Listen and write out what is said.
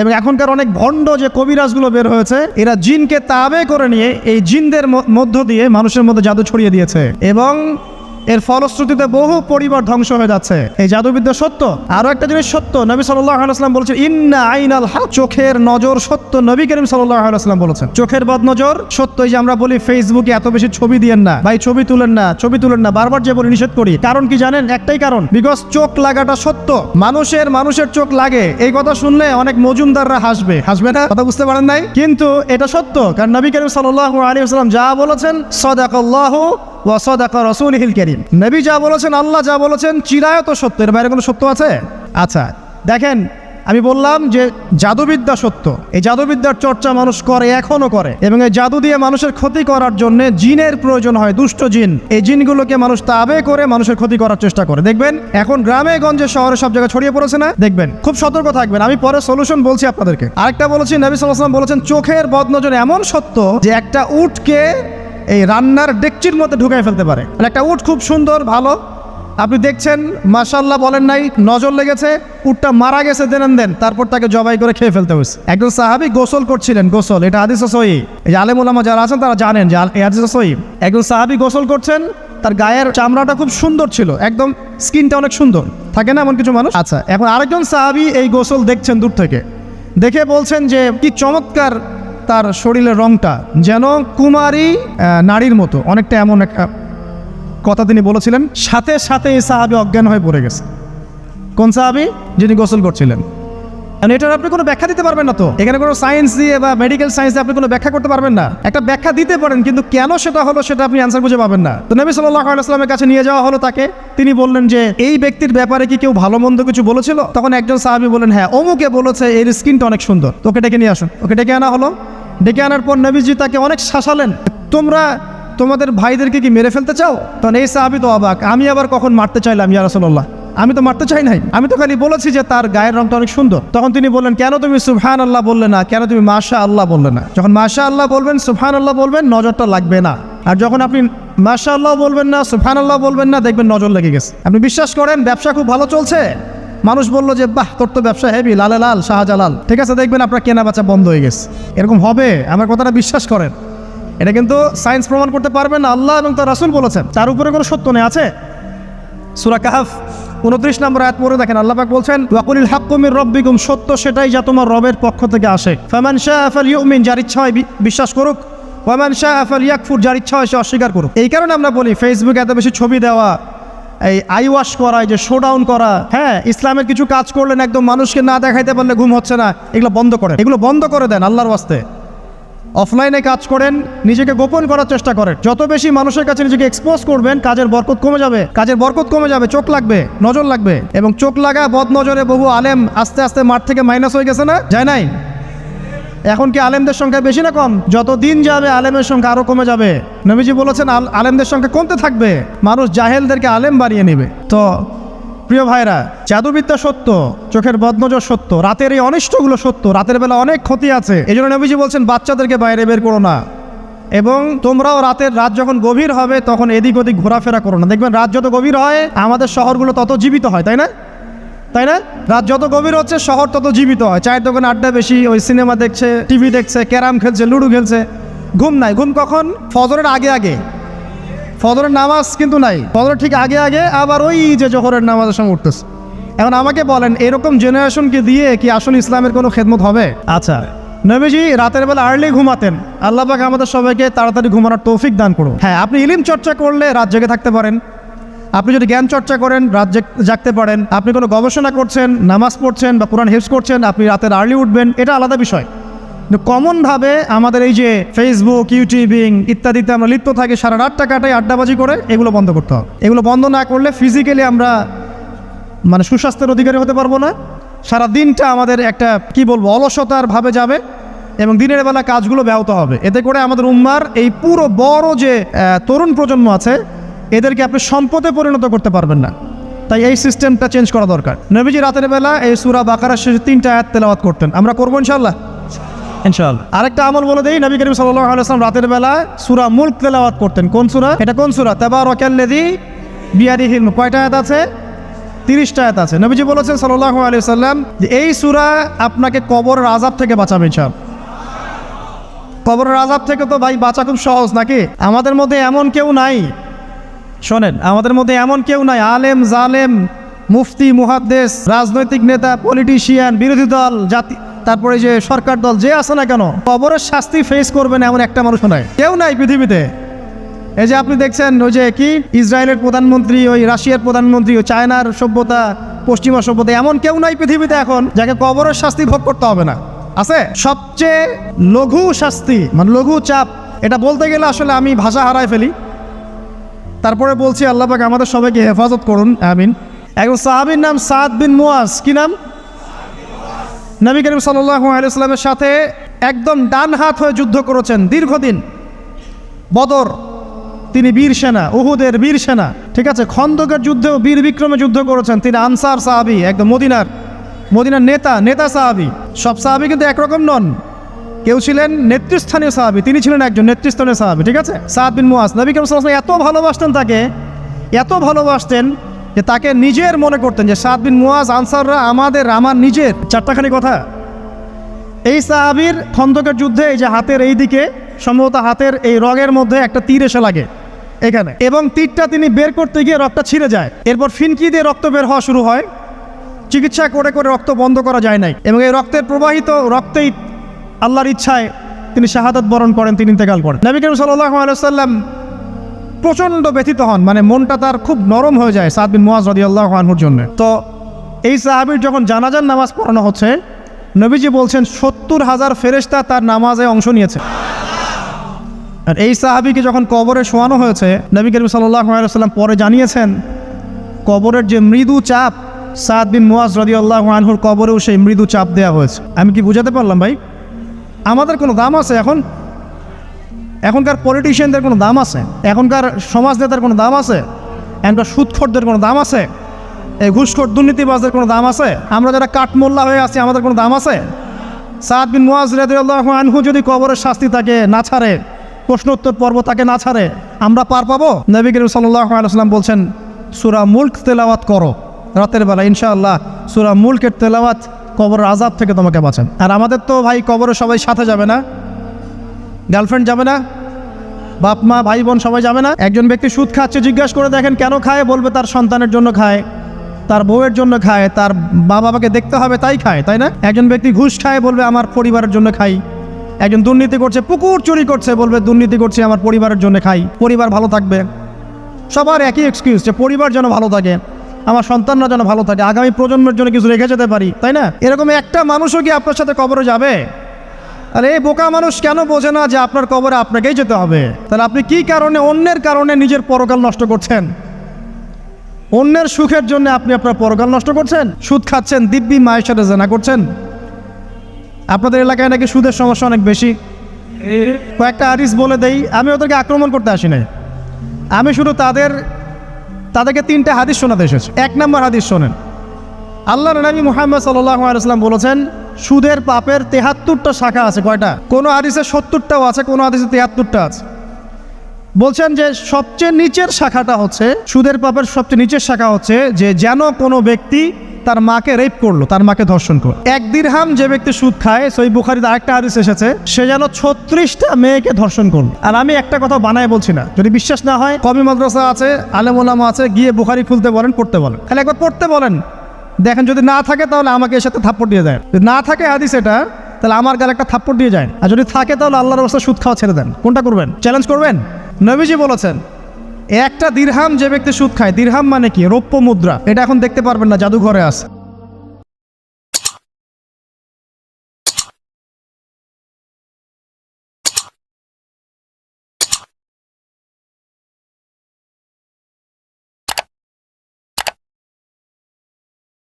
এবং এখনকার অনেক ভণ্ড যে কবিরাজগুলো বের হয়েছে, এরা জিনকে তাবে করে নিয়ে এই জিনদের মধ্য দিয়ে মানুষের মধ্যে জাদু ছড়িয়ে দিয়েছে এবং এর ফলশ্রুতিতে বহু পরিবার ধ্বংস হয়ে যাচ্ছে। এই জাদুবিদ্যা সত্য। আরো একটা জিনিস সত্য, নবী সাল্লাল্লাহু আলাইহি ওয়াসাল্লাম বলেছেন ইন্না আইনাল হক, চোখের নজর সত্য। নবী করিম সাল্লাল্লাহু আলাইহি ওয়াসাল্লাম বলেছেন চোখের বদনজর সত্য। এই যে আমরা বলি ফেসবুকে এত বেশি ছবি দিয়েন না ভাই, ছবি তুলেন না, ছবি তুলেন না, বারবার যে বলি নিষেধ করি। কারণ কি জানেন? একটাই কারণ, বিকজ চোখ লাগাটা সত্য। মানুষের চোখ লাগে, এই কথা শুনলে অনেক মজুমদাররা হাসবে না? কথা বুঝতে পারেন নাই? কিন্তু এটা সত্য, কারণ নবী করিম সাল্লাল্লাহু আলাইহি ওয়াসাল্লাম যা বলেছেন সাদাকাল্লাহু ওয়া সাদাকা রাসূলুহুল কারীম, নবী যা বলেছেন, আল্লাহ যা বলেছেন চিরায়ত সত্য। এর বাইরে কোনো সত্য আছে? আচ্ছা দেখেন, আমি বললাম যে জাদুবিদ্যা সত্য। এই জাদুবিদ্যার চর্চা মানুষ করে, এখনো করে, এবং এই জাদু দিয়ে মানুষের ক্ষতি করার জন্য জিনের প্রয়োজন হয়, দুষ্ট জিন। এই জিনগুলোকে মানুষ তাবে করে মানুষের ক্ষতি করার চেষ্টা করে। দেখবেন এখন গ্রামে গঞ্জে শহরে সব জায়গায় ছড়িয়ে পড়েছে না? দেখবেন, খুব সতর্ক থাকবেন। আমি পরে সলিউশন বলছি আপনাদেরকে। আরেকটা বলেছি, নবী সাল্লাল্লাহু আলাইহি ওয়াসাল্লাম বলেছেন চোখের বদনজর এমন সত্য যে একটা উটকে এই রান্নার ডেকচির মধ্যে ঢুকাই ফেলতে পারে। একটা উট খুব সুন্দর, ভালো, আপনি দেখছেন মাশাআল্লাহ বলেন নাই, নজর লেগেছে, উটটা মারা গেছে, দেন তারপর তাকে জবাই করে খেয়ে ফেলতে হয়েছে। একজন সাহাবী গোসল করছিলেন, গোসল, এটা হাদিসে সহিহ। এই আলেম ওলামা যারা আছেন তারা জানেন যে এই হাদিসে সহিহ। একজন সাহাবী গোসল করছেন, তার গায়ের চামড়াটা খুব সুন্দর ছিল, একদম স্কিনটা অনেক সুন্দর, থাকে না এমন কিছু মানুষ? আচ্ছা, এখন আরেকজন সাহাবী এই গোসল দেখছেন দূর থেকে, দেখে বলছেন যে কি চমৎকার তার শরীরের রংটা, যেন কুমারী নারীর মতো, অনেকটা এমন একটা কথা তিনি বলেছিলেন। সাথে সাথে এই সাহাবী অজ্ঞান হয়ে পড়ে গেছে। কোন সাহাবী? যিনি গোসল করছিলেন। এটার আপনি কোনো ব্যাখ্যা দিতে পারবেন না। তো এখানে কোনো সায়েন্স দিয়ে বা মেডিকেল সায়েন্স দিয়ে আপনি কোনো ব্যাখ্যা করতে পারবেন না। একটা ব্যাখ্যা দিতে পারেন, কিন্তু কেন সেটা হলো সেটা আপনি অ্যান্সার খুঁজে পাবেন না। তো নবী সাল্লাল্লাহু আলাইহি ওয়াসাল্লামের কাছে নিয়ে যাওয়া হলো তাকে। তিনি বললেন যে এই ব্যক্তির ব্যাপারে কি কেউ ভালো মন্দ কিছু বলেছিল? তখন একজন সাহাবী বললেন হ্যাঁ, অমুকে বলেছে এর স্কিনটা অনেক সুন্দর। তোকে ডেকে নিয়ে আসুন। ওকে ডেকে আনা হলো। ডেকে আনার পর নবীজি তাকে অনেক শাসালেন, তোমরা তোমাদের ভাইদেরকে কি মেরে ফেলতে চাও? তখন এই সাহাবী তো অবাক, আমি আবার কখন মারতে চাইলাম ইয়া রাসূলুল্লাহ? আমি তো মারতে চাই নাই, আমি তো খালি বলেছি যে তার গায়ের রংটা অনেক সুন্দর। তখন তিনি বললেন কেন তুমি সুবহানাল্লাহ বললে না, কেন তুমি মাশাআল্লাহ বললে না? যখন মাশাআল্লাহ বলবেন, সুবহানাল্লাহ বলবেন, নজরটা লাগবে না। আর যখন আপনি মাশাআল্লাহ বলবেন না, সুবহানাল্লাহ বলবেন না, দেখবেন নজর লেগে গেছে। আপনি বিশ্বাস করেন ব্যবসা খুব ভালো চলছে, মানুষ বললো যে বাহ তোর তো ব্যবসা হেভি, লালে লাল শাহজালাল, ঠিক আছে, দেখবেন আপনার কেনা বেচা বন্ধ হয়ে গেছে। এরকম হবে, আমার কথাটা বিশ্বাস করেন। এটা কিন্তু সায়েন্স প্রমাণ করতে পারবে না, আল্লাহ এবং তার রাসূল বলেছেন, তার উপরে কোনো সত্য নেই। আছে সূরা কাহফ 29 নম্বর আয়াত পড়ে দেখেন, আল্লাহ পাক বলছেন ওয়াকুলিল হাক্কু মির রাব্বিকুম, সত্য সেটাই যা তোমার রবের পক্ষ থেকে আসে। ফামান শাআ ফালইউমিন, যার ইচ্ছা হয় বিশ্বাস করুক, ওয়ামান শাআ ফালইয়াকফুর, যার ইচ্ছা হয় সে অস্বীকার করুক। এই কারণে আমরা বলি ফেসবুকে এত বেশি ছবি দেওয়া, এই আই ওয়াশ করা, এই যে শো ডাউন করা, হ্যাঁ, ইসলামের কিছু কাজ করলেন একদম মানুষকে না দেখাইতে পারলে ঘুম হচ্ছে না, এগুলো বন্ধ করেন, এগুলো বন্ধ করে দেন আল্লাহর ওয়াস্তে। অফলাইনে কাজ করেন, নিজেকে গোপন করার চেষ্টা করেন। যত বেশি মানুষের কাছে নিজেকে এক্সপোজ করবেন, কাজের বরকত কমে যাবে, চোখ লাগবে, নজর লাগবে। এবং চোখ লাগা বদ নজরে বহু আলেম আস্তে আস্তে মাঠ থেকে মাইনাস হয়ে গেছে না? যায় নাই? এখন কি আলেমদের সংখ্যা বেশি না কম? যত দিন যাবে আলেমের সংখ্যা আরো কমে যাবে। নবীজি বলেছেন আলেমদের সংখ্যা কমতে থাকবে, মানুষ জাহেলদেরকে আলেম বানিয়ে নেবে। তো প্রিয় ভাইরা, জাদুবিদ্যা সত্য, চোখের বদনজর সত্য, রাতের এই অনিষ্টগুলো সত্য, রাতের বেলা অনেক ক্ষতি আছে। এই জন্য নবীজি বলছেন বাচ্চাদেরকে বাইরে বের করো না, এবং তোমরাও রাত যখন গভীর হবে তখন এদিক ওদিক ঘোরাফেরা করো না। দেখবেন রাত যত গভীর হয় আমাদের শহরগুলো তত জীবিত হয়, তাই না? রাত যত গভীর হচ্ছে শহর তত জীবিত হয়। চায়ের দোকানে আড্ডা বেশি, ওই সিনেমা দেখছে, টিভি দেখছে, ক্যারাম খেলছে, লুডো খেলছে। ঘুম নাই। ঘুম কখন? ফজরের আগে। ফজরের নামাজ কিন্তু নাই, ফজরের ঠিক আগে, আবার ওই যে জোহরের নামাজের সঙ্গে উঠতেছে। এখন আমাকে বলেন এরকম জেনারেশনকে দিয়ে কি আসলে ইসলামের কোনো খেদমত হবে? আচ্ছা, নবীজি রাতের বেলা আর্লি ঘুমাতেন। আল্লাহ পাক আমাদের সবাইকে তাড়াতাড়ি ঘুমানোর তৌফিক দান করুন। হ্যাঁ, আপনি ইলম চর্চা করলে রাত জেগে থাকতে পারেন, আপনি যদি জ্ঞান চর্চা করেন রাত জাগতে পারেন, আপনি কোনো গবেষণা করছেন, নামাজ পড়ছেন বা কোরআন হিফজ করছেন, আপনি রাতের আর্লি উঠবেন, এটা আলাদা বিষয়। কমনভাবে আমাদের এই যে ফেসবুক, ইউটিউবিং ইত্যাদিতে আমরা লিপ্ত থাকি, সারা রাতটা কাটাই আড্ডাবাজি করে, এগুলো বন্ধ করতে হবে। এগুলো বন্ধ না করলে ফিজিক্যালি আমরা সুস্বাস্থ্যের অধিকারী হতে পারবো না। সারা দিনটা আমাদের একটা অলসতার ভাবে যাবে এবং দিনের বেলা কাজগুলো ব্যাহত হবে। এতে করে আমাদের উম্মার এই পুরো বড় যে তরুণ প্রজন্ম আছে, এদেরকে আপনি সম্পদে পরিণত করতে পারবেন না। তাই এই সিস্টেমটা চেঞ্জ করা দরকার। নবীজি রাতের বেলা এই সূরা বাকারার শেষে 3টা আয়াত তেলাওয়াত করতেন। আমরা করবো ইনশাআল্লাহ। আরেকটা আমল বলে দেই, নবী করিম সাল্লাল্লাহু আলাইহি ওয়াসাল্লাম রাতের বেলা সূরা মুলক তেলাওয়াত করতেন। কোন সূরা? এটা কোন সূরা? তাবারাকাল্লাযী বিয়াদিহিল মুলক। কয়টা আয়াত আছে? 30টা আয়াত আছে। নবীজি বলেছেন সাল্লাল্লাহু আলাইহি সাল্লাম যে এই সূরা আপনাকে কবরের আযাব থেকে বাঁচাবে ইনশাআল্লাহ। কবরের আযাব থেকে তো ভাই বাঁচা খুব সহজ নাকি? আমাদের মধ্যে এমন কেউ নাই, শোনেন, আমাদের মধ্যে এমন কেউ নাই আলেম জালেম মুফতি মুহাদ্দিস রাজনৈতিক নেতা পলিটিশিয়ান বিরোধী দল জাতি তারপরে যে সরকার দল যে আছে না কেন কবরের শাস্তি ফেস করবেন এমন একটা মানুষ নাই, কেউ নাই পৃথিবীতে। এই যে আপনি দেখছেন ওই যে কি ইসরায়েলের প্রধানমন্ত্রী, ওই রাশিয়ার প্রধানমন্ত্রী, ওই চায়নার সভ্যতা, পশ্চিমা সভ্যতা, এমন কেউ নাই পৃথিবীতে এখন যাকে কবরের শাস্তি ভোগ করতে হবে না। আছে সবচেয়ে লঘু শাস্তি মানে লঘু চাপ, এটা বলতে গেলে আসলে আমি ভাষা হারায় ফেলি। তারপরে বলছি আল্লাহ পাক আমাদের সবাইকে হেফাজত করুন, আমিন। একজন সাহাবীর নাম সাদ বিন মুয়াজ। কি নাম? নবী করিম সাল্লাল্লাহু আলাইহি ওয়াসাল্লামের সাথে একদম ডান হাত হয়ে যুদ্ধ করেছেন দীর্ঘদিন। বদর তিনি বীর সেনা, উহুদের বীর সেনা, ঠিক আছে। খন্দকের যুদ্ধেও বীর বিক্রমে যুদ্ধ করেছেন। তিনি আনসার সাহাবী, একদম মদিনার নেতা সাহাবী। সব সাহাবী কিন্তু একরকম নন, কেউ ছিলেন নেতৃস্থানীয় সাহাবী, তিনি ছিলেন একজন নেতৃস্থানীয় সাহাবী, ঠিক আছে। সাদ বিন মুয়াজ নবী করিম সাল্লাল্লাহু আলাইহি ওয়াসাল্লাম এত ভালোবাসতেন তাকে, এত ভালোবাসতেন যে তাকে নিজের মনে করতেন যে সাদ বিন মুয়াজ আনসাররা আমার নিজের। চারটাখানি কথা। এই সাহাবীর খন্দকের যুদ্ধে এই যে হাতের এই দিকে সম্ভবত হাতের এই রগের মধ্যে একটা তীর এসে লাগে এখানে, এবং তীরটা তিনি বের করতে গিয়ে রক্তটা ছিঁড়ে যায়। এরপর ফিনকি দিয়ে রক্ত বের হওয়া শুরু হয়। চিকিৎসা করে করে রক্ত বন্ধ করা যায় নাই, এবং এই রক্তের প্রবাহিত রক্তেই আল্লাহর ইচ্ছায় তিনি শাহাদাত বরণ করেন, তিনি ইন্তেকাল করেন। নবী করিম সাল্লাল্লাহু আলাইহি ওয়াসাল্লাম প্রচণ্ড ব্যথিত হন, মানে মনটা তার খুব নরম হয়ে যায় সাদ বিন মুয়াজ রাদিয়াল্লাহু আনহুর জন্য। তো এই সাহাবীর যখন জানাজার নামাজ পড়ানো হচ্ছে, নবীজি বলছেন 70,000 ফেরেশতা তার নামাজে অংশ নিয়েছে। আর এই সাহাবীকে যখন কবরে শোয়ানো হয়েছে, নবী করিম সাল্লাল্লাহু আলাইহি ওয়াসাল্লাম পরে জানিয়েছেন কবরের যে মৃদু চাপ, সাদ বিন মুয়াজ রাদিয়াল্লাহু আনহুর কবরেও সেই মৃদু চাপ দেওয়া হয়েছে। আমি কি বুঝাতে পারলাম ভাই? আমাদের কোনো দাম আছে এখনকার পলিটিশিয়ানদের কোনো দাম আছে? এখনকার সমাজ নেতার কোনো দাম আছে? এখনকার সুদখোরদের কোনো দাম আছে? এই ঘুষখোর দুর্নীতিবাজদের কোনো দাম আছে? আমরা যারা কাঠমোল্লা হয়ে আছি আমাদের কোনো দাম আছে? সাদ বিন মুয়াজ রাদিয়াল্লাহু আনহু যদি কবরের শাস্তি তাকে না ছাড়ে, প্রশ্ন উত্তর পর্ব তাকে না ছাড়ে, আমরা পার পাবো? নবী করিম সাল্লাল্লাহু আলাইহি ওয়াসাল্লাম বলছেন সূরা মুলক তেলাওয়াত করো রাতের বেলা, ইনশাআল্লাহ সূরা মুলকের তেলাওয়াত কবরের আযাব থেকে তোমাকে বাঁচান। আর আমাদের তো ভাই কবরে সবাই সাথে যাবে না, গার্লফ্রেন্ড যাবে না, বাপ মা ভাই বোন সবাই যাবে না। একজন ব্যক্তি সুদ খাচ্ছে, জিজ্ঞাসা করে দেখেন কেন খায়, বলবে তার সন্তানের জন্য খায়, তার বউয়ের জন্য খায়, তার মা বাবাকে দেখতে হবে তাই খায়, তাই না? একজন ব্যক্তি ঘুষ খায়, বলবে আমার পরিবারের জন্য খাই। একজন দুর্নীতি করছে, পুকুর চুরি করছে, বলবে দুর্নীতি করছে আমার পরিবারের জন্য খাই, পরিবার ভালো থাকবে। সবার একই এক্সকিউজ যে পরিবার যেন ভালো থাকে, আমার সন্তানরা যেন ভালো থাকে, আগামী প্রজন্মের জন্য কিছু রেখে যেতে পারি, তাই না? এরকম একটা মানুষও কি আপনার সাথে কবরে যাবে? আর এই বোকা মানুষ কেন বোঝে না যে আপনার কবরে আপনাকেই যেতে হবে? তাহলে আপনি কি কারণে অন্যের কারণে নিজের পরকাল নষ্ট করছেন? অন্যের সুখের জন্য আপনি আপনার পরকাল নষ্ট করছেন, সুদ খাচ্ছেন, দিব্যি মায়ের সাথে জেনা করছেন। আপনাদের এলাকায় নাকি সুদের সমস্যা অনেক বেশি। কয়েকটা হাদিস বলে দেই, আমি ওদেরকে আক্রমণ করতে আসি নাই, আমি শুধু তাদেরকে 3টা হাদিস শোনাতে এসেছি। 1 নম্বর হাদিস শোনেন। আল্লাহর নবী মুহাম্মদ সাল্লাল্লাহু আলাইহি ওয়াসাল্লাম বলেছেন সুদের পাপের 73টা শাখা আছে। কয়টা? কোনো হাদিসে 70টাও আছে, কোনো হাদিসে 73টা আছে। বলছেন যে সবচেয়ে নিচের শাখাটা হচ্ছে, সুদের পাপের সবচেয়ে নিচের শাখা হচ্ছে যে যেন কোনো ব্যক্তি তার মাকে রেপ করলো, তার মাকে ধর্ষণ করলো। 1 দিরহাম যে ব্যক্তি সুদ খায়, সহিহ বুখারীতে আরেকটা হাদিস এসেছে, সে যেন 36টা মেয়েকে ধর্ষণ করলো। আর আমি একটা কথা বানায় বলছি না, যদি বিশ্বাস না হয় কওমি মাদ্রাসা আছে, আলেম ওলামা আছে, গিয়ে বুখারী খুলতে বলেন, পড়তে বলেন, খালি একবার পড়তে বলেন, দেখেন যদি না থাকে তাহলে আমাকে এর সাথে থাপ্পড় দিয়ে দেয়। যদি না থাকে হাদিস এটা, তাহলে আমার গালে একটা থাপ্পড় দিয়ে যায়। আর যদি থাকে তাহলে আল্লাহর রাস্তায় সুদ খাওয়া ছেড়ে দেন। কোনটা করবেন? চ্যালেঞ্জ করবেন? নবীজি বলেছেন 1টা দিরহাম যে ব্যক্তি সুদ খায়, দিরহাম মানে কি? রৌপ্য মুদ্রা। এটা এখন দেখতে পারবেন না, জাদুঘরে আছে।